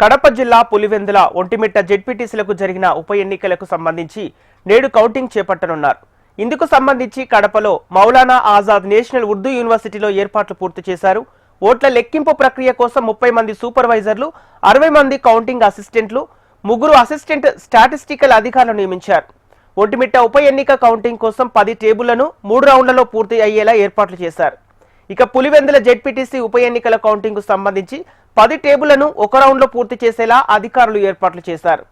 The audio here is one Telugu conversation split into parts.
కడప జిల్లా పులివెందుల ఒంటిమిట్ట జెడ్పీటీసీలకు జరిగిన ఉప ఎన్నికలకు సంబంధించి నేడు కౌంటింగ్ చేపట్టనున్నారు. ఇందుకు సంబంధించి కడపలో మౌలానా ఆజాద్ నేషనల్ ఉర్దూ యూనివర్సిటీలో ఏర్పాట్లు పూర్తి చేశారు. ఓట్ల లెక్కింపు ప్రక్రియ కోసం 30 మంది సూపర్వైజర్లు, 60 మంది కౌంటింగ్ అసిస్టెంట్లు, 3 అసిస్టెంట్ స్టాటిస్టికల్ అధికారులను నియమించారు. ఒంటిమిట్ట ఉప ఎన్నిక కౌంటింగ్ కోసం 10 టేబుళ్లను 3 రౌండ్లలో పూర్తి అయ్యేలా ఏర్పాట్లు చేశారు. ఇక పులివెందుల జెడ్పీటీసీ ఉప ఎన్నికల కౌంటింగ్ కు సంబంధించి 10 టేబుళ్లను ఒక రౌండ్ లో పూర్తి చేసేలా అధికారులు ఏర్పాట్లు చేశారు.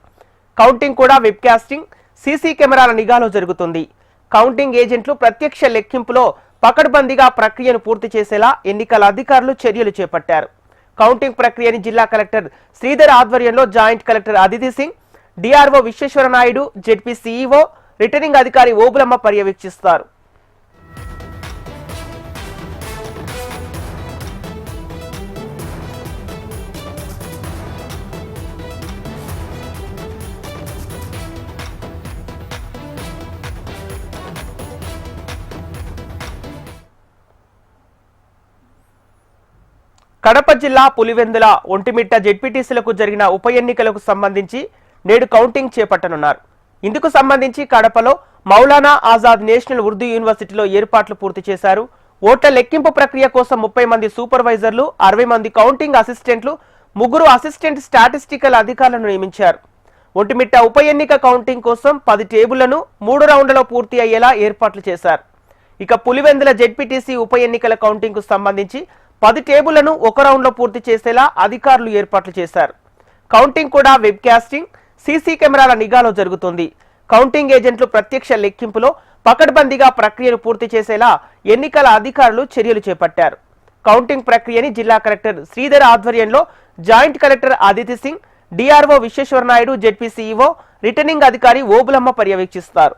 కౌంటింగ్ కూడా వెబ్ కాస్టింగ్, సీసీ కెమెరాల నిఘాలో జరుగుతుంది. కౌంటింగ్ ఏజెంట్లు ప్రత్యక్ష లెక్కింపులో పకడ్బందీగా ప్రక్రియను పూర్తి చేసేలా ఎన్నికల అధికారులు చర్యలు చేపట్టారు. కౌంటింగ్ ప్రక్రియని జిల్లా కలెక్టర్ శ్రీధర్ ఆధ్వర్యంలో joint collector Aditi Singh, DRO Vishweshwara Naidu, ZP CEO, returning అధికారి ఓబులమ్మ పర్యవేక్షిస్తారు. కడప జిల్లా పులివెందుల ఒంటిమిట్ట జెడ్పీటీసీలకు జరిగిన ఉప ఎన్నికలకు సంబంధించి నేడు కౌంటింగ్ చేపట్టనున్నారు. ఇందుకు సంబంధించి కడపలో మౌలానా ఆజాద్ నేషనల్ ఉర్దూ యూనివర్సిటీలో ఏర్పాట్లు పూర్తి చేశారు. ఓట్ల లెక్కింపు ప్రక్రియ కోసం 30 మంది సూపర్వైజర్లు, 60 మంది కౌంటింగ్ అసిస్టెంట్లు, 3 అసిస్టెంట్ స్టాటిస్టికల్ అధికారులను నియమించారు. ఒంటిమిట్ట ఉప ఎన్నిక కౌంటింగ్ కోసం 10 టేబుళ్లను 3 రౌండ్లలో పూర్తి అయ్యేలా ఏర్పాట్లు చేశారు. ఇక పులివెందుల జెడ్పీటీసీ ఉప ఎన్నికల కౌంటింగ్ కు సంబంధించి 10 టేబుళ్లను ఒక రౌండ్ లో పూర్తి చేసేలా అధికారులు ఏర్పాట్లు చేశారు. కౌంటింగ్ కూడా వెబ్ కాస్టింగ్, సీసీ కెమెరాల నిఘాలో జరుగుతుంది. కౌంటింగ్ ఏజెంట్లు ప్రత్యక్ష లెక్కింపులో పకడ్బందీగా ప్రక్రియను పూర్తి చేసేలా ఎన్నికల అధికారులు చర్యలు చేపట్టారు. కౌంటింగ్ ప్రక్రియని జిల్లా కలెక్టర్ శ్రీధర్ ఆధ్వర్యంలో joint collector Aditi Singh, DRO Vishweshwara Naidu, ZP CEO, returning అధికారి ఓబులమ్మ పర్యవేక్షిస్తారు.